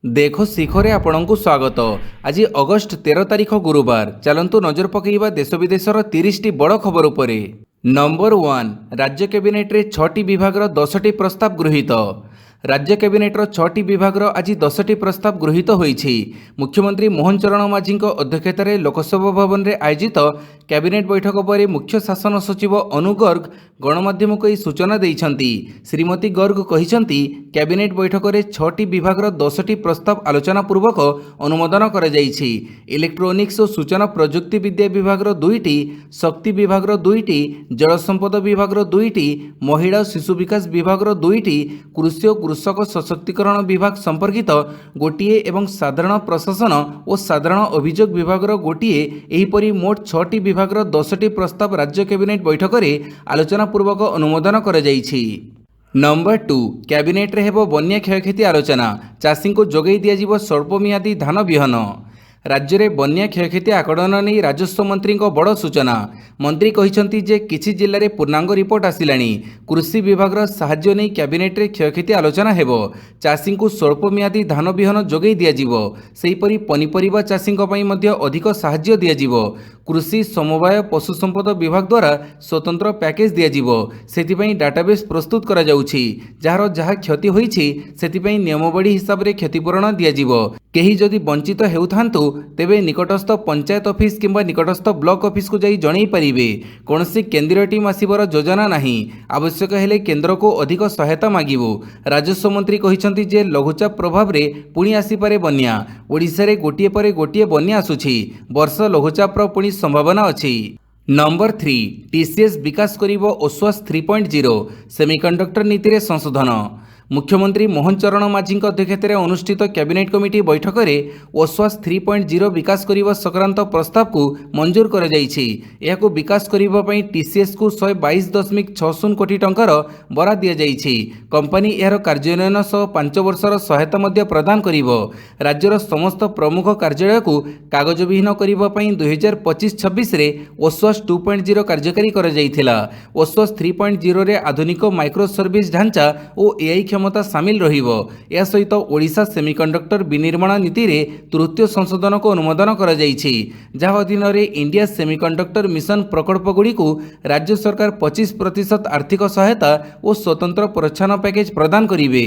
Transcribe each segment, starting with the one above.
देखो शिखरे आपणଙ୍କୁ स्वागत। आज अगस्ट 13 तारिख गुरुवार। चलंतु नजर पकईवा देश विदेशर 30टी बड़ खबर उपरे। नंबर 1, राज्य कैबिनेट रे 6टी विभाग 10टी प्रस्ताव गृहीत। राज्य कैबिनेट 6टी विभाग आज 10टी प्रस्ताव गृहीत होईछि। मुख्यमंत्री मोहन चरण माझी अध्यक्षतार लोकसभा भवन में आयोजित कैबिनेट बैठक पर मुख्य शासन सचिव अनु गर्ग गणमाध्यम को सूचना देइछंती। श्रीमती गर्ग कहिसंती कैबिनेट बैठक में 6टी विभाग 10टी प्रस्ताव आलोचना पूर्वक अनुमोदन कर जाइछि। इलेक्ट्रोनिक्स और सूचना प्रजुक्ति विद्या विभाग 2टी, शक्ति विभाग 2टी, जल संपद विभाग 2टी, महिला और शिशु विकास विभाग 2टी, कृषि और कृषक सशक्तिकरण विभाग संपर्कित गोटिए एवं साधारण प्रशासन और साधारण अभियोग विभाग गोटिए एहीपरि मोट 6टी विभाग 10टी प्रस्ताव राज्य कैबिनेट बैठक में आलोचना पूर्वक अनुमोदन कर जाइछि। नंबर 2, कैबिनेट रे हेबो बन्या क्षयक्षति आलोचना। चाषी को जोगाई दिया स्वल्पमियादी धान बिहन। राज्य में बन्या क्षयक्षति आकलन नहीं राजस्व मंत्री बड़ सूचना। मंत्री कहिसंती जे किछि जिल्ला रे पूर्णांग रिपोर्ट आसिलानी। कृषि विभाग साहाय्य नहीं कैबिनेट रे क्षयक्षति आलोचना हेबो। चाषी को स्वल्पमियादी धान बिहन जोगाई दिया जिवो। सेहीपरि पनिपरिबा चाषी मध्य अधिक साहाय्य दिया जिवो। कृषि समवाय पशु संपद विभाग द्वारा स्वतंत्र पैकेज दिया जिवो। सेथिपई डाटाबेस प्रस्तुत करा जाउछि। जार जहा क्षति होईछि सेथिपई नियमावली हिसाब रे क्षतिपूरण दिया जिवो। केही जदि वंचित हेउथांतु तेबे निकटस्थ पंचायत ऑफिस किंबा निकटस्थ ब्लॉक ऑफिस को जाई जणै परिबे। कोनसी केंद्रीय टीम आसीबर योजना नाही। आवश्यक हेले केंद्र को अधिक सहायता मागिबो। राजस्व मंत्री कहिसंती जे लघुचाप प्रभाव रे पुणी आसी पारे बन्या। ओडिसा रे गोटिए परे गोटिए बन्या आसुछि। वर्ष लघुचाप रो पुणी संभावना अछि। नंबर 3, टीसीएस विकास करिबो ओस्वास 3.0 सेमीकंडक्टर नीति रे संशोधन। मुख्यमंत्री मोहन चरण माझी अध्यक्षतार अनुष्ठित कैबिनेट कमिटी बैठक में ओस्वास 3.0 विकास करने संक्रांत प्रस्ताव को मंजूर कर यह विकास करने टीसीएस को 122.60 कोटी टंकार बराद दि जाइछि। कंपनी यार कार्यान्वयन सह 5 वर्षर सहायता प्रदान करिवो। राज्यर समस्त प्रमुख कार्यालय को कागजविहीन करने 2025-26 रे ओस्वास 2.0 कार्यकारी कर जाइथिला। ओस्वास 3.0 रे आधुनिक माइक्रो सर्विस ढांचा और एआई क्षमता सामिल रहिबो। या सहित ओडिशा सेमीकंडक्टर विनिर्माण नीति रे तृतीय संशोधन को अनुमोदन करा जाइछि। जहाँ अधीन रे इंडिया सेमीकंडक्टर मिशन प्रकल्प गुड़ी को राज्य सरकार 25% आर्थिक सहायता और स्वतंत्र प्रोत्साहन पैकेज प्रदान करिवे।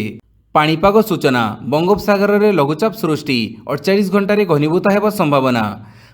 पाणीपाग सूचना। बंगोपसागर रे लघुचाप सृष्टि 48 घंटे घनीभूत हेबा संभावना।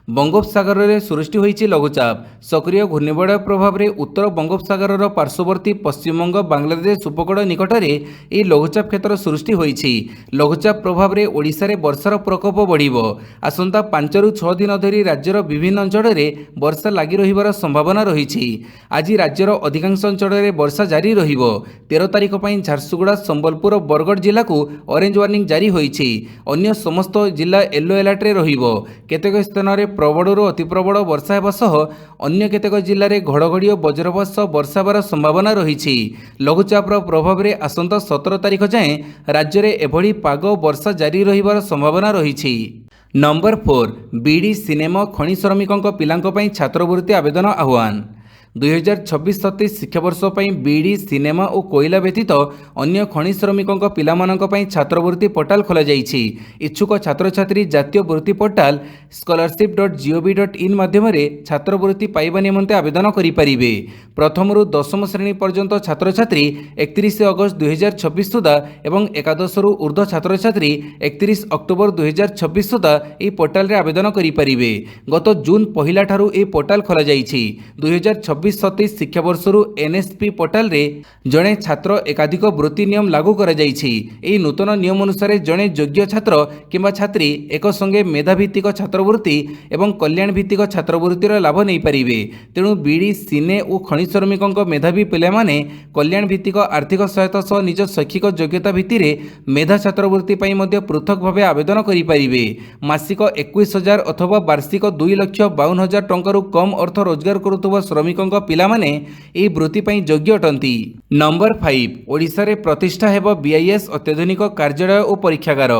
बंगोपसागर रे सृष्टि होईछि लघुचाप। सक्रिय घूर्णिबलय प्रभाव रे उत्तर बंगोपसागर पार्श्ववर्ती पश्चिमबंग बांग्लादेश उपकूल निकट में यह लघुचाप क्षेत्र सृष्टि होईछि। लघुचाप प्रभाव रे ओडिशा रे वर्षार प्रकोप बढ़िबो। आसंता 5 ରୁ 6 दिन धरी राज्यर विभिन्न अंचल में वर्षा लगी रहिबार संभावना रहिछि। आज राज्यर अधिकांश अंचल में वर्षा जारी रहिबो। 13 तारिख पई झारसुगुड़ा, संबलपुर, बरगड़ जिला को ऑरेंज वार्निंग जारी होईछि। अन्य समस्त जिला येलो अलर्ट रे रहिबो। केतेक स्थान रे प्रबलरू अति प्रबल वर्षा हेबा सह अन्य केतेक जिल्ला रे घड़घड़ी और वज्रपात सह वर्षा हेबार संभावना रहिछि। लघुचापर प्रभाव रे आसंता 17 तारिख जाएं राज्य में एभली पाग वर्षा जारी रहिबार संभावना रहिछि। नंबर 4, बीडी सिनेमा खनि श्रमिकों पिलांको पई छात्रवृत्ति आवेदन आह्वान। 2026-27 शिक्षावर्ष बीडी सिनेमा और कोयला व्यतीत अन्य खनि श्रमिकों पिलामानंको पई छात्रवृत्ति पोर्टाल खोला जाइछि। इच्छुक छात्र छात्री जातीय वृत्ति पोर्टाल scholarship.gov.in माध्यम छात्रवृत्ति पाइबा निमंते आवेदन करिपारिबे। प्रथम रु 10म श्रेणी पर्यंत छात्र छात्री 31 अगस्त 2026 सुधा एवं एकादश रु ऊर्ध्व छात्र छात्री 31 अक्टोबर 2026 सुधा यह पोर्टाल रे आवेदन करिपारिबे। गत जून 1 ठारू यह पोर्टाल खोला जाइछि। 2026-27 शिक्षावर्ष एनएसपी पोर्टाल रे जड़े छात्र एकाधिक वृत्ति नियम लागू करा जाइछि। एही नूतन नियम अनुसार जड़े योग्य छात्र किंबा छात्री एक संगे मेधाभित्तिक छात्रवृत्ति एवं कल्याण भित्तिक छात्रवृत्तिर लाभ नहीं पारिबे। तेणु बीडी सिने और खनि श्रमिकों मेधावी पिलामाने कल्याण भित्तिक आर्थिक सहायता सह निज शैक्षिक योग्यता भित्तिरे मेधा छात्रवृत्ति पई मध्य पृथक भाव आवेदन करि पारिबे। मासिक 21,000 अथवा वार्षिक 2,52,000 टंका कम अर्थ रोजगार करुवा श्रमिकों पिलामाने एही वृत्ति पई योग्य अटंती। नंबर 5, ओडिशा रे प्रतिष्ठा हेब बीआईएस अत्याधुनिक कार्यालय और परीक्षागार।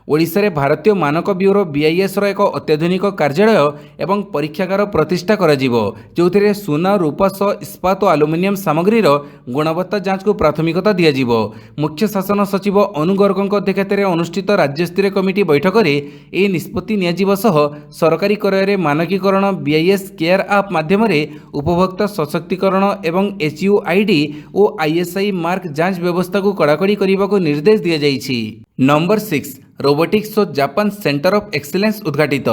ଓଡ଼ିଶାରେ ଭାରତୀୟ ମାନକ ବ୍ୟୁରୋ BIS ର ଏକ ଅତ୍ୟାଧୁନିକ କାର୍ଯ୍ୟାଳୟ ଏବଂ ପରୀକ୍ଷାଗାର ପ୍ରତିଷ୍ଠା କରାଯିବ, ଯେଉଁଥିରେ ସୁନା, ରୂପା ସହ ଇସ୍ପାତ ଓ ଆଲୁମିନିୟମ ସାମଗ୍ରୀର ଗୁଣବତ୍ତା ଯାଞ୍ଚକୁ ପ୍ରାଥମିକତା ଦିଆଯିବ। ମୁଖ୍ୟ ଶାସନ ସଚିବ ଅନୁ ଗର୍ଗଙ୍କ ଅଧ୍ୟକ୍ଷତାରେ ଅନୁଷ୍ଠିତ ରାଜ୍ୟସ୍ତରୀୟ କମିଟି ବୈଠକରେ ଏହି ନିଷ୍ପତ୍ତି ନିଆଯିବା ସହ ସରକାରୀ କ୍ରୟରେ ମାନକୀକରଣ, BIS କେୟାର ଆପ୍ ମାଧ୍ୟମରେ ଉପଭୋକ୍ତା ସଶକ୍ତିକରଣ ଏବଂ HUID ଓ ISI ମାର୍କ ଯାଞ୍ଚ ବ୍ୟବସ୍ଥାକୁ କଡ଼ାକଡ଼ି କରିବାକୁ ନିର୍ଦ୍ଦେଶ ଦିଆଯାଇଛି। ନମ୍ବର 6 ରୋବୋଟିକ୍ସ ଓ ଜାପାନ ସେଣ୍ଟର ଅଫ୍ ଏକ୍ସେଲେନ୍ସ ଉଦ୍ଘାଟିତ।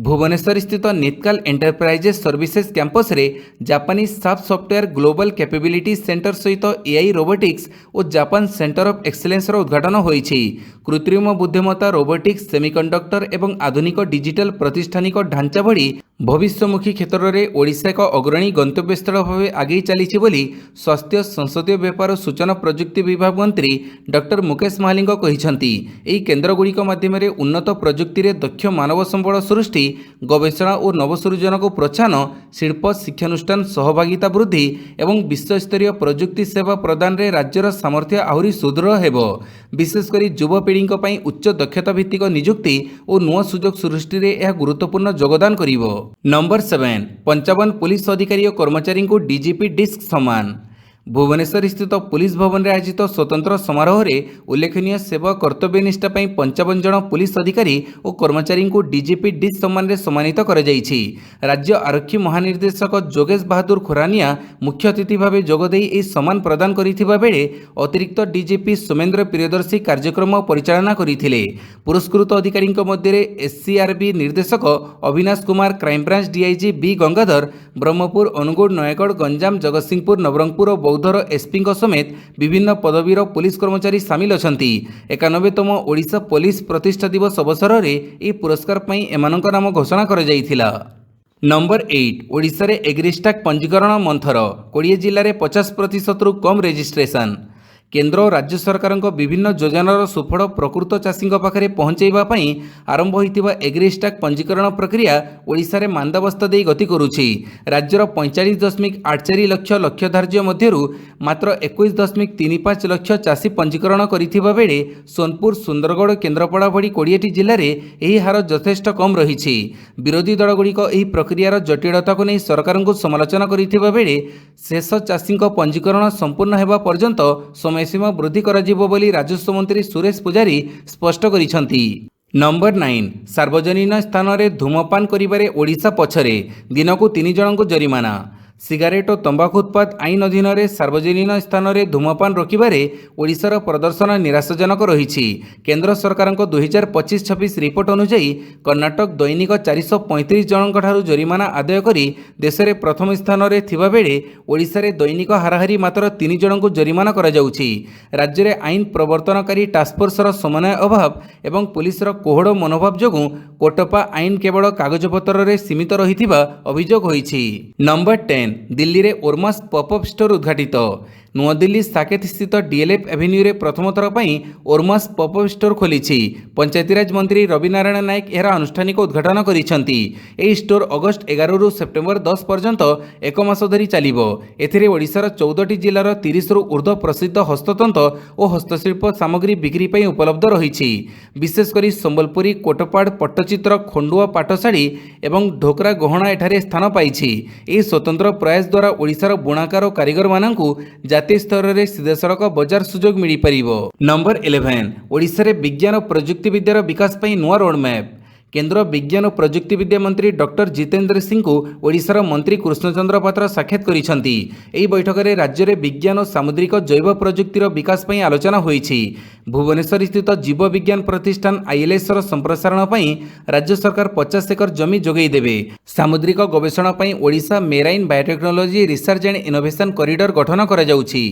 ଭୁବନେଶ୍ୱର ସ୍ଥିତ ନିତ୍କାଲ ଏଣ୍ଟରପ୍ରାଇଜେସ୍ ସର୍ଭିସେସ୍ କ୍ୟାମ୍ପସରେ ଜାପାନି SAP software global capability centre ସହିତ AI ରୋବୋଟିକ୍ସ ଓ ଜାପାନ ସେଣ୍ଟର ଅଫ୍ ଏକ୍ସେଲେନ୍ସର ଉଦ୍ଘାଟନ ହୋଇଛି। କୃତ୍ରିମ ବୁଦ୍ଧିମତ୍ତା, ରୋବୋଟିକ୍ସ, ସେମିକଣ୍ଡକ୍ଟର ଏବଂ ଆଧୁନିକ ଡିଜିଟାଲ ପ୍ରତିଷ୍ଠାନିକ ଢାଞ୍ଚା ଭଳି ଭବିଷ୍ୟମୁଖୀ କ୍ଷେତ୍ରରେ ଓଡ଼ିଶା ଏକ ଅଗ୍ରଣୀ ଗନ୍ତବ୍ୟସ୍ଥଳ ଭାବେ ଆଗେଇ ଚାଲିଛି ବୋଲି ସ୍ୱାସ୍ଥ୍ୟ, ସଂସଦୀୟ ବ୍ୟାପାର ଓ ସୂଚନା ପ୍ରଯୁକ୍ତି ବିଭାଗ ମନ୍ତ୍ରୀ ଡକ୍ଟର ମୁକେଶ ମହାଲିକ କହିଛନ୍ତି। ଏହି କେନ୍ଦ୍ରଗୁଡ଼ିକ ମାଧ୍ୟମରେ ଉନ୍ନତ ପ୍ରଯୁକ୍ତିରେ ଦକ୍ଷ ମାନବ ସମ୍ବଳ ସୃଷ୍ଟି, ଗବେଷଣା ଓ ନବସୃଜନକୁ ପ୍ରୋତ୍ସାହନ, ଶିଳ୍ପ, ଶିକ୍ଷାନୁଷ୍ଠାନ ସହଭାଗିତା ବୃଦ୍ଧି ଏବଂ ବିଶ୍ୱସ୍ତରୀୟ ପ୍ରଯୁକ୍ତି ସେବା ପ୍ରଦାନରେ ରାଜ୍ୟର ସାମର୍ଥ୍ୟ ଆହୁରି ସୁଦୃଢ଼ ହେବ। ବିଶେଷକରି ଯୁବପିଢ଼ିଙ୍କ ପାଇଁ ଉଚ୍ଚ ଦକ୍ଷତା ଭିତ୍ତିକ ନିଯୁକ୍ତି ଓ ନୂଆ ସୁଯୋଗ ସୃଷ୍ଟିରେ ଏହା ଗୁରୁତ୍ୱପୂର୍ଣ୍ଣ ଯୋଗଦାନ କରିବ। ନମ୍ବର 7 55 ପୁଲିସ ଅଧିକାରୀ ଓ କର୍ମଚାରୀଙ୍କୁ DGP ଡିସ୍କ ସମ୍ମାନ। ଭୁବନେଶ୍ୱର ସ୍ଥିତ ପୁଲିସ ଭବନରେ ଆୟୋଜିତ ସ୍ୱତନ୍ତ୍ର ସମାରୋହରେ ଉଲ୍ଲେଖନୀୟ ସେବା ଓ କର୍ତ୍ତବ୍ୟନିଷ୍ଠା ପାଇଁ 55 ଜଣ ପୁଲିସ ଅଧିକାରୀ ଓ କର୍ମଚାରୀଙ୍କୁ DGP ଡିସ୍କ ସମ୍ମାନରେ ସମ୍ମାନିତ କରାଯାଇଛି। ରାଜ୍ୟ ଆରକ୍ଷୀ ମହାନିର୍ଦ୍ଦେଶକ ଯୋଗେଶ ବାହାଦୁର ଖୁରାନିଆ ମୁଖ୍ୟ ଅତିଥି ଭାବେ ଯୋଗଦେଇ ଏହି ସମ୍ମାନ ପ୍ରଦାନ କରିଥିବା ବେଳେ ଅତିରିକ୍ତ DGP ସୋମେନ୍ଦ୍ର ପ୍ରିୟଦର୍ଶୀ କାର୍ଯ୍ୟକ୍ରମ ପରିଚାଳନା କରିଥିଲେ। ପୁରସ୍କୃତ ଅଧିକାରୀଙ୍କ ମଧ୍ୟରେ SCRB ନିର୍ଦ୍ଦେଶକ Abhinash Kumar, crime branch DIG B Gangadhar, Brahmapur, Angul, Nayagarh, Ganjam, Jagatsinghpur, Nabarangpur ଓ ବୌଦ୍ଧର SPଙ୍କ ସମେତ ବିଭିନ୍ନ ପଦବୀର ପୁଲିସ କର୍ମଚାରୀ ସାମିଲ ଅଛନ୍ତି। 91ତମ ଓଡ଼ିଶା ପୋଲିସ ପ୍ରତିଷ୍ଠା ଦିବସ ଅବସରରେ ଏହି ପୁରସ୍କାର ପାଇଁ ଏମାନଙ୍କ ନାମ ଘୋଷଣା କରାଯାଇଥିଲା। ନମ୍ବର 8 ଓଡ଼ିଶାରେ ଏଗ୍ରିଷ୍ଟାକ୍ ପଞ୍ଜୀକରଣ ମନ୍ଥର, 20 ଜିଲ୍ଲାରେ 50%ରୁ କମ୍ ରେଜିଷ୍ଟ୍ରେସନ। କେନ୍ଦ୍ର ଓ ରାଜ୍ୟ ସରକାରଙ୍କ ବିଭିନ୍ନ ଯୋଜନାର ସୁଫଳ ପ୍ରକୃତ ଚାଷୀଙ୍କ ପାଖରେ ପହଞ୍ଚାଇବା ପାଇଁ ଆରମ୍ଭ ହୋଇଥିବା ଏଗ୍ରିଷ୍ଟାକ୍ ପଞ୍ଜୀକରଣ ପ୍ରକ୍ରିୟା ଓଡ଼ିଶାରେ ମାନ୍ଦାବସ୍ଥା ଦେଇ ଗତି କରୁଛି। ରାଜ୍ୟର 45.84 ଲକ୍ଷ ଲକ୍ଷ୍ୟଧାର୍ଯ୍ୟ ମଧ୍ୟରୁ ମାତ୍ର 21.35 ଲକ୍ଷ ଚାଷୀ ପଞ୍ଜୀକରଣ କରିଥିବା ବେଳେ ସୋନପୁର, ସୁନ୍ଦରଗଡ଼, କେନ୍ଦ୍ରାପଡ଼ା ଭଳି 20ଟି ଜିଲ୍ଲାରେ ଏହି ହାର ଯଥେଷ୍ଟ କମ୍ ରହିଛି। ବିରୋଧୀ ଦଳଗୁଡ଼ିକ ଏହି ପ୍ରକ୍ରିୟାର ଜଟିଳତାକୁ ନେଇ ସରକାରଙ୍କୁ ସମାଲୋଚନା କରିଥିବା ବେଳେ ଶେଷ ଚାଷୀଙ୍କ ପଞ୍ଜୀକରଣ ସମ୍ପୂର୍ଣ୍ଣ ହେବା ପର୍ଯ୍ୟନ୍ତ ସମୟସୀମା ବୃଦ୍ଧି କରାଯିବ ବୋଲି ରାଜସ୍ୱ ମନ୍ତ୍ରୀ ସୁରେଶ ପୂଜାରୀ ସ୍ପଷ୍ଟ କରିଛନ୍ତି। ନମ୍ବର 9 ସାର୍ବଜନୀନ ସ୍ଥାନରେ ଧୂମପାନ କରିବାରେ ଓଡ଼ିଶା ପଛରେ, ଦିନକୁ 3 ଜଣଙ୍କୁ ଜରିମାନା। ସିଗାରେଟ୍ ଓ ତମ୍ବାଖୁ ଉତ୍ପାଦ ଆଇନ ଅଧୀନରେ ସାର୍ବଜନୀନ ସ୍ଥାନରେ ଧୂମପାନ ରୋକିବାରେ ଓଡ଼ିଶାର ପ୍ରଦର୍ଶନ ନିରାଶାଜନକ ରହିଛି। କେନ୍ଦ୍ର ସରକାରଙ୍କ 2025-26 ରିପୋର୍ଟ ଅନୁଯାୟୀ କର୍ଣ୍ଣାଟକ ଦୈନିକ 435 ଜଣଙ୍କଠାରୁ ଜରିମାନା ଆଦାୟ କରି ଦେଶରେ ପ୍ରଥମ ସ୍ଥାନରେ ଥିବାବେଳେ ଓଡ଼ିଶାରେ ଦୈନିକ ହାରାହାରି ମାତ୍ର 3 ଜଣଙ୍କୁ ଜରିମାନା କରାଯାଉଛି। ରାଜ୍ୟରେ ଆଇନ ପ୍ରବର୍ତ୍ତନକାରୀ ଟାସ୍କଫୋର୍ସର ସମନ୍ୱୟ ଅଭାବ ଏବଂ ପୁଲିସର କୋହଳ ମନୋଭାବ ଯୋଗୁଁ କୋଟପା ଆଇନ କେବଳ କାଗଜପତ୍ରରେ ସୀମିତ ରହିଥିବା ଅଭିଯୋଗ ହୋଇଛି। ନମ୍ବର 10 ଦିଲ୍ଲୀରେ ଓର୍ମାସ୍ ପପ୍-ଅପ୍ ଷ୍ଟୋର ଉଦ୍ଘାଟିତ। ନୂଆଦିଲ୍ଲୀ ସାକେତ ସ୍ଥିତ DLF ଏଭିନ୍ୟୁରେ ପ୍ରଥମ ଥର ପାଇଁ ଓର୍ମାସ୍ ପପ୍-ଅପ୍ ଷ୍ଟୋର ଖୋଲିଛି। ପଞ୍ଚାୟତିରାଜ ମନ୍ତ୍ରୀ ରବି ନାରାୟଣ ନାୟକ ଏହାର ଆନୁଷ୍ଠାନିକ ଉଦ୍ଘାଟନ କରିଛନ୍ତି। ଏହି ଷ୍ଟୋର ଅଗଷ୍ଟ 11ରୁ ସେପ୍ଟେମ୍ବର 10 ପର୍ଯ୍ୟନ୍ତ 1 ମାସ ଧରି ଚାଲିବ। ଏଥିରେ ଓଡ଼ିଶାର 14ଟି ଜିଲ୍ଲାର 30ରୁ ଉର୍ଦ୍ଧ୍ୱ ପ୍ରସିଦ୍ଧ ହସ୍ତତନ୍ତ ଓ ହସ୍ତଶିଳ୍ପ ସାମଗ୍ରୀ ବିକ୍ରି ପାଇଁ ଉପଲବ୍ଧ ରହିଛି। ବିଶେଷକରି ସମ୍ବଲପୁରୀ, କୋଟପାଡ଼, ପଟ୍ଟଚିତ୍ର, ଖଣ୍ଡୁଆ ପାଟଶାଢ଼ୀ ଏବଂ ଢୋକରା ଗହଣା ଏଠାରେ ସ୍ଥାନ ପାଇଛି। ଏହି ସ୍ୱତନ୍ତ୍ର ପ୍ରୟାସ ଦ୍ୱାରା ଓଡ଼ିଶାର ବୁଣାକାର ଓ କାରିଗରମାନଙ୍କୁ ଜାତୀୟ ସ୍ତରରେ ସିଧାସଳଖ ବଜାର ସୁଯୋଗ ମିଳିପାରିବ। ନମ୍ବର 11 ଓଡ଼ିଶାରେ ବିଜ୍ଞାନ ଓ ପ୍ରଯୁକ୍ତିବିଦ୍ୟାର ବିକାଶ ପାଇଁ ନୂଆ ରୋଡମ୍ୟାପ୍। କେନ୍ଦ୍ର ବିଜ୍ଞାନ ଓ ପ୍ରଯୁକ୍ତିବିଦ୍ୟା ମନ୍ତ୍ରୀ ଡକ୍ଟର ଜିତେନ୍ଦ୍ର ସିଂଙ୍କୁ ଓଡ଼ିଶାର ମନ୍ତ୍ରୀ କୃଷ୍ଣଚନ୍ଦ୍ର ପାତ୍ର ସାକ୍ଷାତ କରିଛନ୍ତି। ଏହି ବୈଠକରେ ରାଜ୍ୟରେ ବିଜ୍ଞାନ ଓ ସାମୁଦ୍ରିକ ଜୈବ ପ୍ରଯୁକ୍ତିର ବିକାଶ ପାଇଁ ଆଲୋଚନା ହୋଇଛି। ଭୁବନେଶ୍ୱର ସ୍ଥିତ ଜୀବ ବିଜ୍ଞାନ ପ୍ରତିଷ୍ଠାନ ILSର ସମ୍ପ୍ରସାରଣ ପାଇଁ ରାଜ୍ୟ ସରକାର 50 ଏକର ଜମି ଯୋଗାଇ ଦେବେ। ସାମୁଦ୍ରିକ ଗବେଷଣା ପାଇଁ Odisha marine biotechnology research and innovation corridor ଗଠନ କରାଯାଉଛି।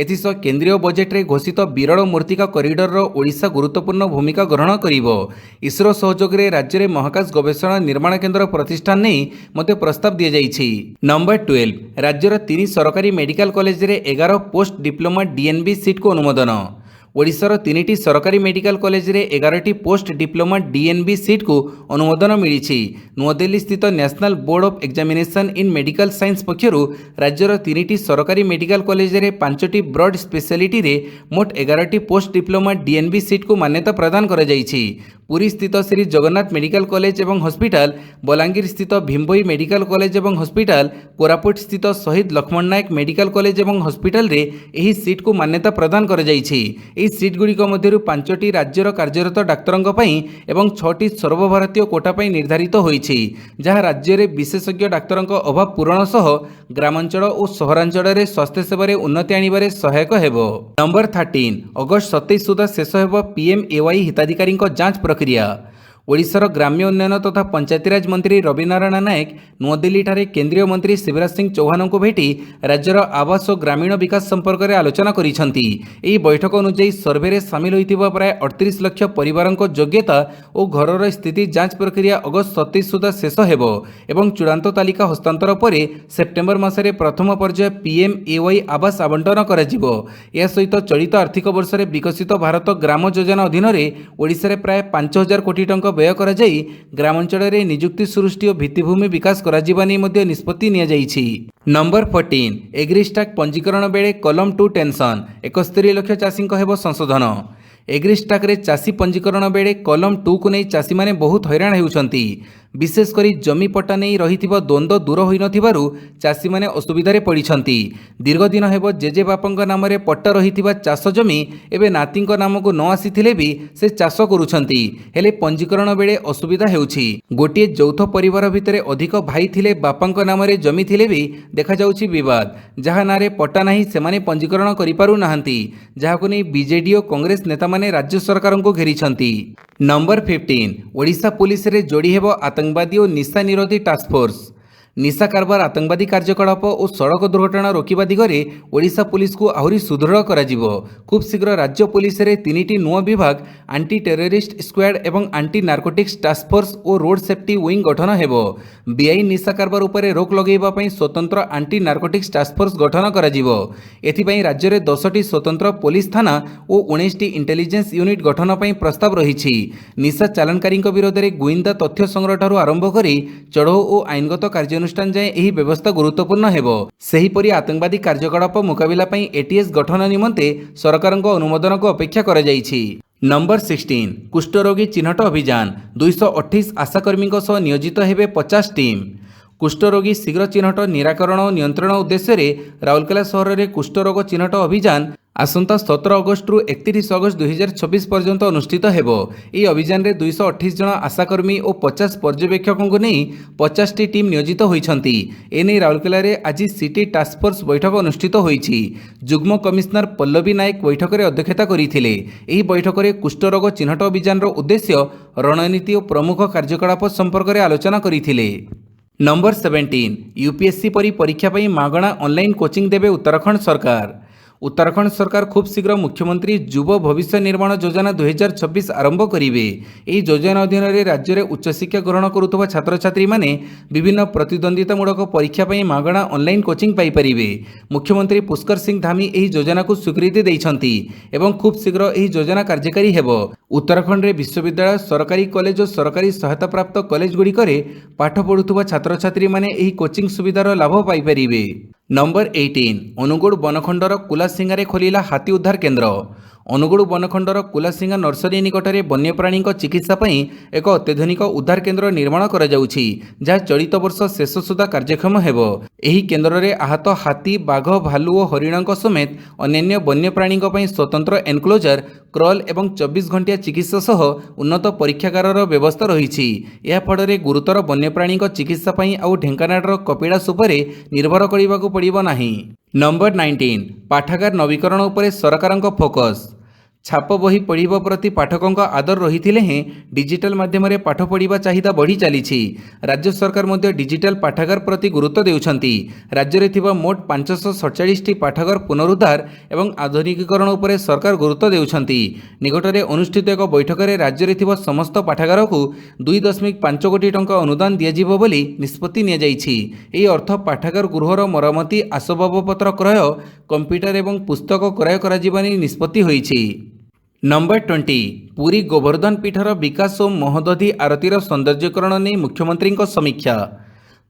ଏଥିସହ କେନ୍ଦ୍ରୀୟ ବଜେଟରେ ଘୋଷିତ ବିରଳ ମୂର୍ତ୍ତିକା କରିଡରର ଓଡ଼ିଶା ଗୁରୁତ୍ୱପୂର୍ଣ୍ଣ ଭୂମିକା ଗ୍ରହଣ କରିବ। ଇସ୍ରୋ ସହଯୋଗରେ ରାଜ୍ୟରେ ମହାକାଶ ଗବେଷଣା ନିର୍ମାଣ କେନ୍ଦ୍ର ପ୍ରତିଷ୍ଠାନ ନେଇ ମଧ୍ୟ ପ୍ରସ୍ତାବ ଦିଆଯାଇଛି। ନମ୍ବର 12 ରାଜ୍ୟର 3 ସରକାରୀ ମେଡିକାଲ କଲେଜରେ 11 ପୋଷ୍ଟ ଡିପ୍ଲୋମା DNB ସିଟ୍କୁ ଅନୁମୋଦନ। ओडिशार 3टी सरकारी मेडिकल कॉलेज रे 11टी पोस्ट डिप्लोमा डीएनबी सीट को अनुमोदन मिली। नुआदिल्ली स्थित national board of examination in medical science पक्षर राज्यर 3टी सरकारी मेडिकल कॉलेज रे 5टी ब्रॉड स्पेशलिटी रे मोट 11टी पोस्ट डिप्लोमा डीएनबी सीट को मान्यता प्रदान कर जाइछि। पुरी स्थित श्री जगन्नाथ मेडिकल कॉलेज एवं हॉस्पिटल, बलांगीर स्थित भीमभोई मेडिकल कॉलेज एवं हॉस्पिटल, कोरापुट स्थित शहीद लक्ष्मण नायक मेडिकल कॉलेज एवं हॉस्पिटल रे एही सीट को मान्यता प्रदान कर जाइछि। एही सीट गुड़िक मध्यरु 5टी राज्यर कार्यरत डाक्तरंक पई एवं 6टी सर्वभारतीय कोटा पई निर्धारित होइछि, जहाँ राज्य रे विशेषज्ञ डाक्तरंक अभाव पूरण सह ग्रामांचल और सहरांचल रे स्वास्थ्य सेवा उन्नति आनिबारे सहायक हेबो। नंबर 13 अगस्त 27 सुधा शेष हेबो पीएमएवाई हिताधिकारी जांच प्रक्रिया। ओडिशार ग्राम्य उन्नयन तथा पंचायतीराज मंत्री रविनारायण नायक नुआदिल्ली ठारे केंद्रीय मंत्री शिवराज सिंह चौहान को भेटी राज्यर आवास और ग्रामीण विकास संपर्क में आलोचना करिसेंती। एही बैठक अनुसार सर्वे रे सामिल होइतिबा प्राय 38 लाख परिवारक योग्यता और घरर स्थिति जांच प्रक्रिया अगस्त 27 सुधा शेष हेबो एवं चूड़ांत तालिका हस्तांतर परे सेप्टेम्बर मासरे प्रथम पर्याय पीएमएवाई आवास आवंटन कराजिबो। या सहित चलित आर्थिक वर्ष रे विकसित भारत ग्राम योजना अधीन रे ओडिशा रे प्राय 5000 कोटी टंका व्यय करा जाई ग्रामांचल रे नियुक्ति सृष्टि और भित्तिभूमि विकास कराजिबा नै मध्ये निष्पत्ति निया जाइछि। नंबर 14 एग्रीस्टाक पंजीकरण बेले कलम 2 टेंशन 71 लाख चाषी हेबो संशोधन। एग्रीस्टाक रे चाषी पंजीकरण बेले कलम 2 को नहीं चाषी माने बहुत हैरान हेउछंती। विशेषकर जमी पट्टा नहीं रहिथिबा द्वंद्व दूर होई नथिबारु चाषी माने असुविधा रे पड़िछंती। दीर्घ दिन हेबो जेजे बापंक नाम रे पट्टा रहिथिबा चाष जमी एबे नातींक नाम को न आसीथिले भी से चाष करूछंती, हेले पंजीकरण बेले असुविधा हेउछि। गोटिए यौथ परिवार भितरे अधिक भाई थिले बापंक नाम रे जमी थिले भी देखा जाउछि विवाद, जहा नारे पट्टा नाही सेमाने पंजीकरण करि पारु नाहंती, जाहाको नै बीजेडी और कांग्रेस नेता माने राज्य सरकार को घेरिछंती। नंबर 15 ओडिशा पुलिस रे जोड़ी हेबो आतंकवादी और निशा निरोधी टास्क फोर्स। निशा कारबार, आतंकवादी कार्यकलाप और सड़क दुर्घटना रोकवा दिगरे ओडिशा पुलिस को आहरी सुदृढ़ कराजिबो। खूब शीघ्र राज्य पुलिस रे 3टी नुआ विभाग आंटी टेररिस्ट स्क्वाड एवं आंटी नार्कोटिक्स टास्क फोर्स और रोड सेफ्टी विंग गठन हेबो। बेआईन निशा कारबार उपरे रोक लगेबा पई स्वतंत्र आंटी नार्कोटिक्स टास्क फोर्स गठन कराजिबो। एथिपई राज्य रे 10टी स्वतंत्र पुलिस थाना और 19टी इंटेलिजेंस यूनिट गठन पई प्रस्ताव रहिछि। निशा चालानकारी विरोध में गुइंदा तथ्य संग्रह ठारू आरंभ करी चढ़ऊ और आईनगत कार्यानुष्ठान जाए यही व्यवस्था गुरुत्वपूर्ण हेबो। सेहीपरि आतंकवादी कार्यकलाप मुकाबिला पई एटीएस गठन निमंते सरकारक अनुमोदन को अपेक्षा करा जाइछि। नंबर 16 कुष्ठरोगी चिन्हट अभियान 228 आशाकर्मी सह नियोजित हेबे 50 टीम। कुष्ठरोगी शीघ्र चिन्हट निराकरण और नियंत्रण उद्देश्य रे राउरकेला सहर में कुष्ठरोग चिन्हट अभियान आसंता 17 अगस्त रु 31 अगस्त 2026 पर्यंत अनुष्ठित हेबो। एही अभियान रे 228 जन आशाकर्मी और 50 पर्यवेक्षकों को नहीं 50टी टीम नियोजित होइछंती। एने राउरकेला रे आज सिटी टास्क फोर्स बैठक अनुष्ठित होइछि। जुग्म कमिश्नर पल्लवी नायक बैठक रे अध्यक्षता करिथिले। एही बैठक रे कुष्ठरोग चिन्हट अभियान रो उद्देश्य, रणनीति और प्रमुख कार्यकलाप संपर्क में आलोचना करिथिले। नंबर 17 यूपीएससी परी परीक्षा पई मागणा ऑनलाइन कोचिंग देबे उत्तराखंड सरकार। उत्तराखंड सरकार खूब शीघ्र मुख्यमंत्री युव भविष्य निर्माण योजना 2026 आरंभ करिवे। एही योजना अधीन रे राज्य रे उच्च शिक्षा ग्रहण करुवा छात्र छात्री माने विभिन्न प्रतिद्वंदितामूलक परीक्षा पई मागणा ऑनलाइन कोचिंग पाई परिवे। मुख्यमंत्री पुष्कर सिंह धामी एही योजना को स्वीकृति दैछंती एवं खूब शीघ्र एही योजना कार्यकारी हेबो। उत्तराखंड रे विश्वविद्यालय, सरकारी कॉलेज और सरकारी सहायता प्राप्त कॉलेज गुड़िकरे पाठ पढ़ुवा छात्र छात्री माने एही कोचिंग सुविधार लाभ पाई परिवे। नंबर 18 अनुगुड़ बनखंडर कुलासिंगारे खोलिला हाथी उद्धार केन्द्र। अनुगुड़ बनखंडर कुलासिंगा नर्सरी निकटरे वन्यप्राणी चिकित्सा पई एक अत्याधुनिक उद्धार केन्द्र निर्माण करा जाउछि, जहाँ चलित वर्ष शेष सुधा कार्यक्षम हेबो। एही केन्द्र रे आहत हाथी, बाघ, भालू और हरिणक समेत अन्य वन्यप्राणी पई स्वतंत्र एनक्लोजर, क्रॉल एवं 24 घंटिया चिकित्सा सह उन्नत परीक्षागार व्यवस्था रही। या फल गुरुतर वन्यप्राणी चिकित्सा पई आउ ढेंकानाळर कपिलास उपरे निर्भर करिबाकू पड़िबो नाही। नंबर 19 पाठागार नवीकरण उपरे सरकारक फोकस। छाप बही पढ़िबा प्रति पाठकों आदर रही हें डिजिटल माध्यम पाठ पढ़ा चाहिदा बढ़ी चली। राज्य सरकार मध्य डिजिटल पाठागार प्रति गुरुत्व देउछंती। राज्य में थिबा मोट 547टी पाठागार पुनरुद्धार एवं आधुनिकीकरण उपरे सरकार गुरुत्व देउछंती। निकटरे अनुष्ठित एक बैठक में राज्य में थिबा समस्त पाठागार को 2.5 कोटी टंका अनुदान दियाजिबो बोली निष्पत्ति निया जाइछि। एही अर्थ पाठागार गृहर मरमती, आसबाबपत्र क्रय, कंप्यूटर एवं पुस्तक क्रय कराजिबानी निष्पत्ति होइछि। नंबर 20 पुरी गोवर्धन पीठर विकास और महोदधि आरतीर सौंदर्यकरण नहीं मुख्यमंत्री समीक्षा।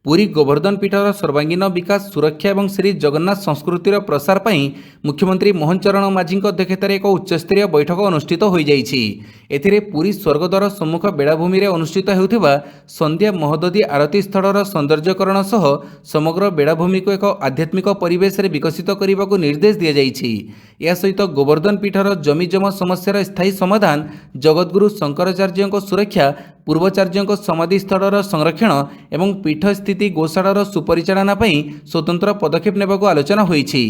पुरी गोवर्धन पीठर सर्वांगीन विकास सुरक्षा और श्री जगन्नाथ संस्कृतिर प्रसार पर मुख्यमंत्री मोहन चरण माझी अध्यक्षतार एक उच्चस्तरीय बैठक अनुष्ठित हो जाइछि। एथिरे पुरी स्वर्गद्वार सम्मुख बेड़ाभूमि अनुष्ठित होउथिबा संध्या महोदधि आरती स्थलर सौंदर्यकरण सह समग्र बेड़ाभूमि को एक आध्यात्मिक परिवेश विकसित करने को निर्देश दि जाइछि। या सहित गोवर्धन पीठर जमीजम समस्यार स्थायी समाधान, जगद्गुरु शंकराचार्य सुरक्षा, पूर्वाचार्य समाधि स्थलर संरक्षण एवं पीठ स्थिति गोशालार सुपरिचालना स्वतंत्र पदक्षेप नेबाकू आलोचना होईछि।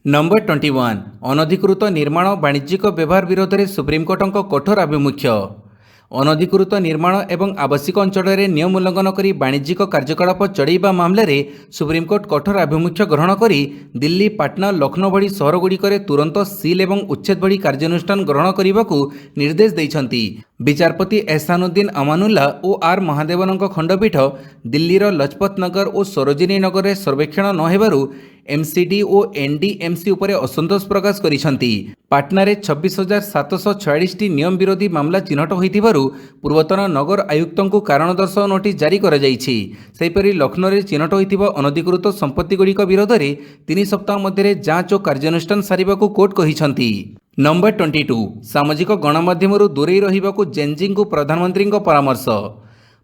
नंबर 21 अनधिकृत निर्माण वाणिज्यिक व्यवहार विरोध में सुप्रीमकोर्ट कठोर आभिमुख्य। अनधिकृत निर्माण एवं आवासिक अंचल में नियम उल्लंघन करी वाणिज्यिक कार्यकलाप चढ़ाइबा मामलें सुप्रीमकोर्ट कठोर आभिमुख्य ग्रहण करी दिल्ली, पाटना, लखनऊ भली सहरगुड़िक तुरंत सिल एवं उच्छेद भली कार्यानुष्ठान ग्रहण करने को निर्देश देइछंती। विचारपति एहसानुद्दीन अमानुल्ला और आर महादेवन खंडपीठ दिल्लीर लजपत नगर और सरोजिनी नगर में सर्वेक्षण न हेबारु एमसीडी और एनडीएमसी उपरे असंतोष प्रकाश करिसंती। पाटना रे 26,746 नियम विरोधी मामला चिन्हट होइथिबारु पूर्वतन नगर आयुक्तों को कारण दर्शाओ नोटिस जारी कर जाइछि। सेहिपरि लखनऊ रे चिन्हट होइथिबा अनधिकृत संपत्ति गुड़िक विरोध में 3 सप्ताह मध्य जांच और कार्यानुष्ठान सारिबाकू कोर्ट कहिसंती। नंबर 22 सामाजिक गणमाध्यमरू दूरेई रहिबाकू जेनजी को प्रधानमंत्री परामर्श।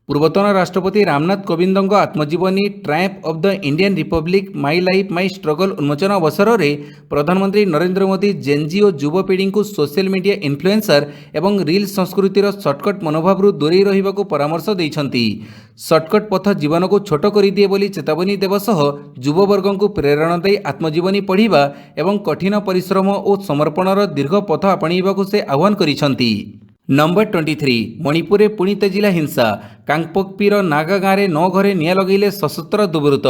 पूर्वतन राष्ट्रपति रामनाथ कोविंद आत्मजीवनी triumph of the Indian republic my life my struggle उन्मोचन अवसर में प्रधानमंत्री नरेंद्र मोदी जेनजी और युवपीढ़ी को सोशल मीडिया इन्फ्लुएंसर एवं रील संस्कृतिर शॉर्टकट मनोभाव दूरेई रहिबाकू परामर्श देइछंती। शॉर्टकट पथ जीवन को छोट कर दिए बोली चेतावनी देवा सह युववर्ग को प्रेरणा दे आत्मजीवनी पढ़िबा एवं कठिन परिश्रम और समर्पणर दीर्घ पथ आपणैबाकू से आह्वान करिसंती। नंबर 23 मणिपुर में पुणी तेजिला हिंसा। कांगपोकपीर नागा गाँव में 9 घरे निआं लगेले सशस्त्र दुर्बृत्त।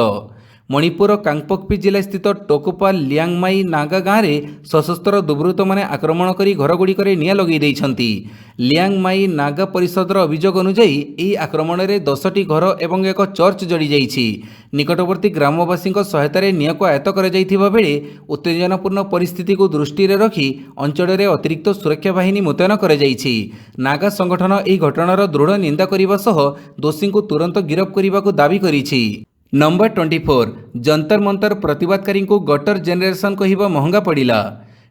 मणिपुर कांगपोकपी जिला स्थित टोकोपा लियांगमाई नागा गाँव में सशस्त्र दुर्बृत्त माने आक्रमण करी घरगुड़िक निआं लगे देइछंती। लियांगमाई नागा परिषदर अभियोग अनुसार यह आक्रमण में 10टी घर एवं एक चर्च जड़ी जाइछि। निकटवर्ती ग्रामवासी सहायतार निआं को आयत्त कर जाइथिबा बेले उत्तेजनापूर्ण परिस्थिति को दृष्टि रखी अंचल में अतिरिक्त सुरक्षा बाहिनी मुतयन कर जाइछि। नागा संगठन यह घटनार दृढ़ निंदा करने सह दोषी को तुरंत गिरफ्त करने को दावी करिछि। नंबर 24 जंतर मंतर प्रतिवादकारी को गटर जेनेरेशन कहवा महंगा पड़ा।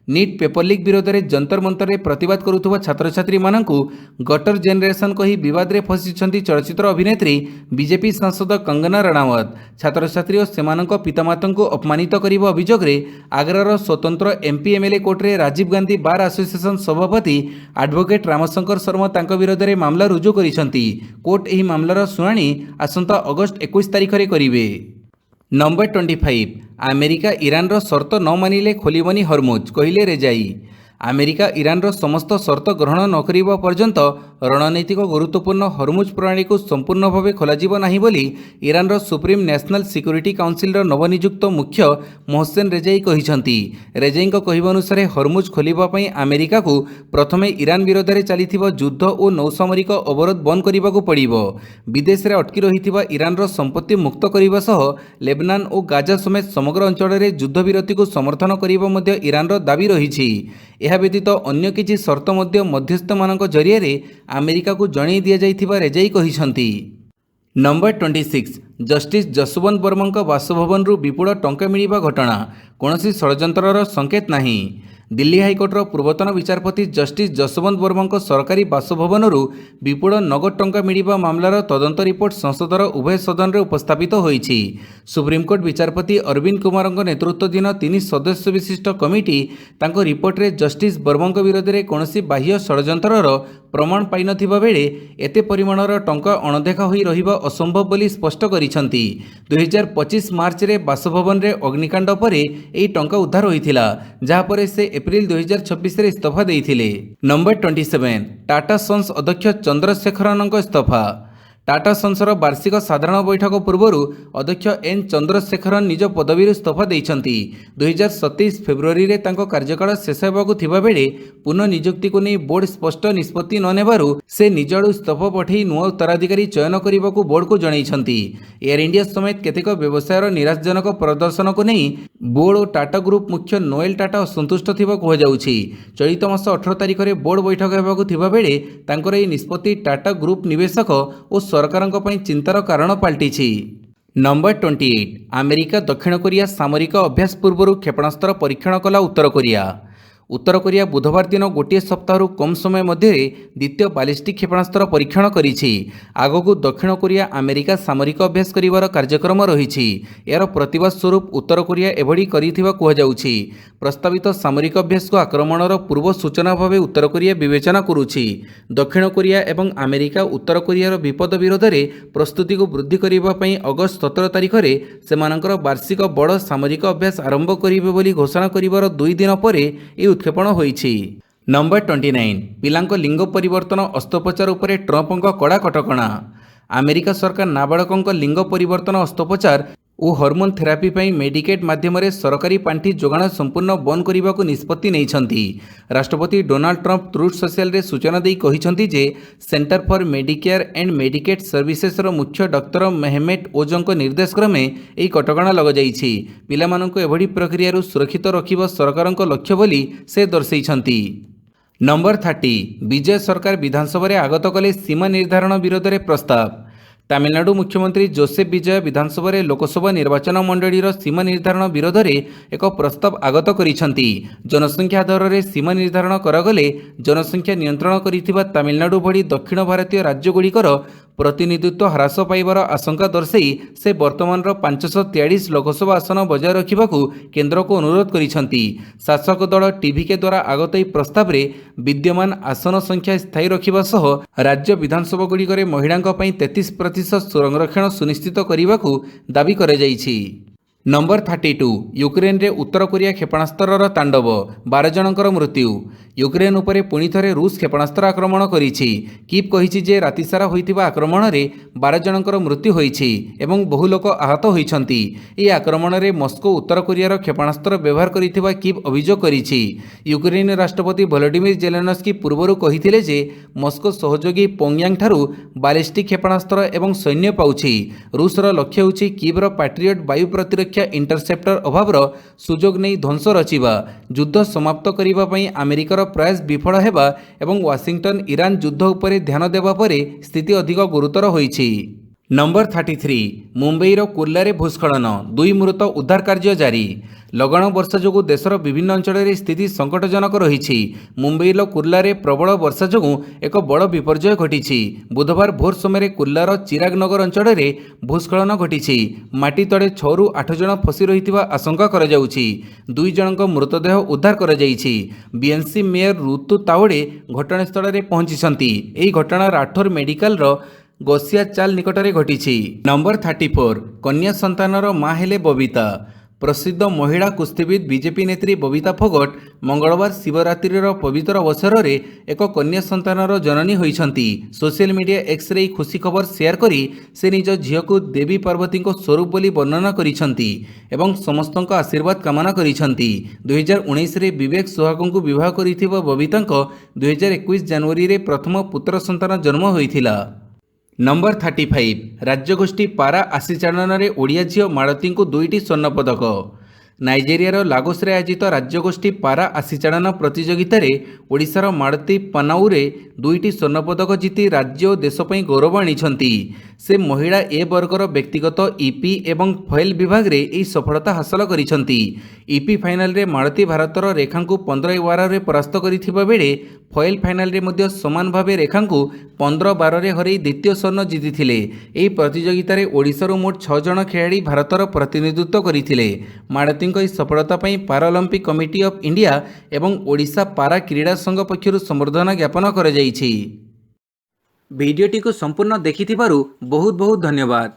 नीट पेपर लीक विरोध में जंतर मंतर में प्रतिवाद करुवा छात्र छात्री मानू गटर जेनेरेशन कही विवाद में फसिंट चलचित्र अभिनेत्री बीजेपी सांसद कंगना रणावत। छात्र छात्री और सेमानक पितामाता को अपमानित करने अभियोग आग्रार स्वतंत्र एमपी एमएलए कोर्ट में राजीव गांधी बार एसोसिएशन सभापति एडवोकेट रामशंकर शर्मा तांको विरोध में मामला रुजु करिसंती। कोर्ट यह मामलार शुणाणी आसंता अगस्ट 21 तारिख में करिवे। नंबर 25 अमेरिका ईरान रो शर्त न मानिले खोलिबनी हरमुज कहले रेजाई। अमेरिका ईरान रो समस्त शर्त ग्रहण न करिबा पर्यंत रणनीतिक गुरुत्वपूर्ण हरमुज प्रणाली को संपूर्ण भाव खोलाजिबो नाही बोली ईरान रो सुप्रीम नेशनल सिक्यूरिटी काउंसिल रो नवनियुक्त मुख्य मोहसेन रेजाई कहिसंती। रेजाई को कहवा अनुसार हरमुज खोलिबा पई अमेरिका को प्रथमे ईरान विरोध में चलिथिबा युद्ध और नौसामरिक अवरोध बंद करने को पड़िबो। विदेश में अटकी रहिथिबा ईरान रो संपत्ति मुक्त करने सह लेबनान और गाजा समेत समग्र अंचल में युद्ध विरति को समर्थन करने मध्य ईरान रो दाबी रहिछि। यह व्यतीत अन्य किछि शर्त मध्य मध्यस्थ मानक जरिए अमेरिका को जणाई दिया जाइथिबा रेजाई कहिसंती। नंबर 26 जस्टिस जसवंत वर्मा बासभवन विपुल टंका मिलिबा घटना कौनसी षड्यंत्रर संकेत नहीं। दिल्ली हाइकोर्टर पूर्वतन विचारपति जस्टिस जसवंत वर्मा सरकारी बासभवन विपुल नगद टंका मिलिबा मामलार तदंत रिपोर्ट संसदर उभय सदन में उपस्थापित होईछि। सुप्रीमकोर्ट विचारपति अरविंद कुमार नेतृत्वाधीन 3 सदस्य विशिष्ट कमिटी तांको रिपोर्ट रे जस्टिस वर्मा विरोध में कौनसी बाह्य षड्यंत्रर प्रमाण पाई नथिबा बेले एते परिमाणर टंका अणदेखा होई रहिबा असंभव बोली स्पष्ट करिसंती। 2025 मार्च रे बासभवन रे अग्निकांड परे एई टंका उद्धार होइथिला जहा परे से एप्रिल 2026 रे इस्तीफा देइथिले। नंबर 27 टाटा सन्स अध्यक्ष चंद्रशेखरनक इस्तीफा। टाटा सन्सर वार्षिक साधारण बैठक पूर्व अध्यक्ष एन चंद्रशेखरन निज पदवी इस्तीफा देइछन्ति। 2027 फेब्रुआरी रे तांको कार्यकाल शेष हेबाकु थिबा बेले पुनः नियुक्ति को नहीं बोर्ड स्पष्ट निष्पत्ति न नेबारु से निज आडु इस्तीफा पठेई नुआ उत्तराधिकारी चयन करने बोर्ड को जनइछन्ति। एयर इंडिया समेत केतेक व्यवसायर निराशजनक प्रदर्शन को नहीं बोर्ड और टाटा ग्रुप मुख्य नोएल टाटा असंतुष्ट थिबा कहुଯାଉଛି। चलित मास 18 तारिख में बोर्ड बैठक हेबाकु थिबा बेले तांकर एही निष्पत्ति टाटा ग्रुप निवेशक और सरकारଙ୍କ ପାଇଁ चिंतार कारण पलटिछि। नंबर 28 अमेरिका दक्षिण कोरिया सामरिक अभ्यास पूर्व क्षेपणास्त्र परीक्षण कला उत्तर कोरिया। उत्तर कोरिया बुधवार दिन गोटे सप्ताह कम समय मध्य द्वितीय बालिस्टिक क्षेपणास्त्र परीक्षण करिछि। आगकू दक्षिण कोरिया अमेरिका सामरिक अभ्यास करिवार कार्यक्रम रहिछि। यार प्रतिवाद स्वरूप उत्तर कोरिया एभଳି करिथिबा कहुଯାଉଛି। प्रस्तावित सामरिक अभ्यास को आक्रमणर पूर्व सूचना भाव उत्तर कोरिया विवेचना करुछि। दक्षिण कोरिया एवं अमेरिका उत्तर कोरियार विपद विरोध में प्रस्तुति को वृद्धि करने अगस्त 17 तारिख में सेमानकर वार्षिक बड़ सामरिक अभ्यास आरंभ करिवे बोली घोषणा करिवार 2 दिन पर उत्क्षेपण होईछि। नंबर 29 पिलांक लिंग परिवर्तन अस्त्रोपचार उपरे ट्रंपक कड़ा कटकणा। अमेरिका सरकार नाबालकों लिंग परिवर्तन अस्त्रोपचार और हार्मोन थेरापी पर मेडिकेड माध्यम सरकारी पांठी जोगाण संपूर्ण बंद करने को निष्पत्ति नहीं। राष्ट्रपति डोनाल्ड ट्रंप ट्रुथ सोशल रे सूचना दी कहिसंती जे centre for Medicare and Medicaid services रो मुख्य डॉक्टर मेहमेट ओजों निर्देश क्रमे यह कटकणा लग जाइछि। पिलामानंको एभଳି प्रक्रिया सुरक्षित रखिबा सरकारक लक्ष्य बोली से दर्शाइछंती। नंबर 30 विजय सरकार विधानसभा आगत कले सीमा निर्धारण विरोध में प्रस्ताव। तमिलनाडु मुख्यमंत्री जोसेफ विजय विधानसभा लोकसभा निर्वाचन मंडलीर सीमा निर्धारण विरोध में एक प्रस्ताव आगत करिसेंति। जनसंख्या आधार में सीमा निर्धारण करागले जनसंख्या नियंत्रण करिथिबा तमिलनाडु भली दक्षिण भारतीय राज्यगुड़िकर प्रतिनिधित्व ह्रास पाइबार आशंका दर्शाई से वर्तमान 543 लोकसभा आसन बजाय रखा केन्द्र को अनुरोध करिसेंति। शासक दल टीवीके द्वारा आगत यह प्रस्ताव में विद्यमान आसन संख्या स्थायी रखा सह राज्य विधानसभा गुड़िकर महिलांक पई 33% संरक्षण सुनिश्चित करने को दाबी कराଯାଇଛି। नंबर 32 यूक्रेन रे उत्तर कोरिया क्षेपणास्त्रर तांडव 12 जनकर मृत्यु। यूक्रेन उपरे पुणी थरे रूस क्षेपणास्त्र आक्रमण करिछि। कीव कहिछि जे राति सारा होइथिबा आक्रमण रे 12 जनकर मृत्यु होइछि एवं बहु लोक आहत होइछन्ति। एही आक्रमण रे मस्को उत्तर कोरियार क्षेपणास्त्र व्यवहार करिथिबा कीव अभियोग करिछि। यूक्रेन राष्ट्रपति वोलोडिमिर जेलेनस्की पूर्वरु कहिथिले जे मस्को सहयोगी पोंगयांग ठारू बालिस्टिक क्षेपणास्त्र एवं सैन्य पाउछि। रूसर लक्ष्य होछि कीवर पैट्रियट वायु प्रतिरक्षा इंटरसेप्टर अभावर सुजोग नहीं ध्वंस रचिबा। युद्ध समाप्त करिबा पई अमेरिकार प्रयास विफल हेबा एवं वाशिंगटन ईरान युद्ध उपरे ध्यान देबा परे स्थिति अधिक गुरुतर होईछि। नंबर 33 मुंबईर कुर्लारे भूस्खलन 2 मृत उद्धार कार्य जारी। लगाण वर्षा जोगु देशर विभिन्न अंचल स्थिति संकटजनक रही। मुंबईर कुर्लारे प्रबल वर्षा जोगु एक बड़ विपर्यय घटी। बुधवार भोर समय कुर्लार चिराग नगर अंचल भूस्खलन घटी। माटी तले 6 ରୁ 8 जन फसी रही आशंका करा जाउछि। 2 जनक मृतदेह उद्धार करा जाइछि। बीएमसी मेयर ऋतु तावड़े घटनास्थल में पहुंची। यह घटना राठौर मेडिकल गोसिया चाल निकटरे घटी। नंबर 34 कन्या संतानर मां हेले बबिता। प्रसिद्ध महिला कुस्तीविद बीजेपी नेत्री बबिता फोगट मंगलवार शिवरात्रिर पवित्र अवसर में एक कन्या संतानर जननी होइछन्ति। सोशल मीडिया एक्स रे खुशी खबर शेयर करी से निज झील को देवी पार्वती स्वरूप बोली वर्णना करिछन्ति एवं समस्तक आशीर्वाद कामना करिछन्ति। 2019 रे विवेक सुहाग को विवाह करिथिबा बबिता 2021 जनवरी रे प्रथम पुत्र संतान जन्म होइथिला। नंबर 35 राज्यगोष्ठी पारा आशीचालन में ओडिया झील मालती को 2टी स्वर्ण पदक। नाइजेरियार लागोस रे आयोजित राज्यगोष्ठी पारा आशीचालन प्रतियोगिता रे ओडिशार मालती पानाउरे 2टी स्वर्ण पदक जीति राज्य और देश पर गौरव आनिछन्ति। से महिला ए वर्गर व्यक्तिगत ईपी एवं फॉयल विभाग रे यह सफलता हासिल करिछन्ति। ईपी फाइनाल रे मालती भारतर रेखा को 15 ओवर रे परास्त करिथिबा बेले फॉयल फाइनाल रे मध्य समान भावे रेखा को 15-12 रे हरई द्वितीय स्वर्ण जीतिथिले। एही प्रतियोगिता रे ओडिशार मोट 6 जन खेलाड़ी भारतर प्रतिनिधित्व करथिले। मालती यह सफलता पर पारालंपिक कमिटी ऑफ इंडिया एवं ओडिशा पारा क्रीड़ा संघ पक्षर संबर्धना ज्ञापन कर। भिडियोटी को संपूर्ण देखिथिबारु बहुत बहुत धन्यवाद।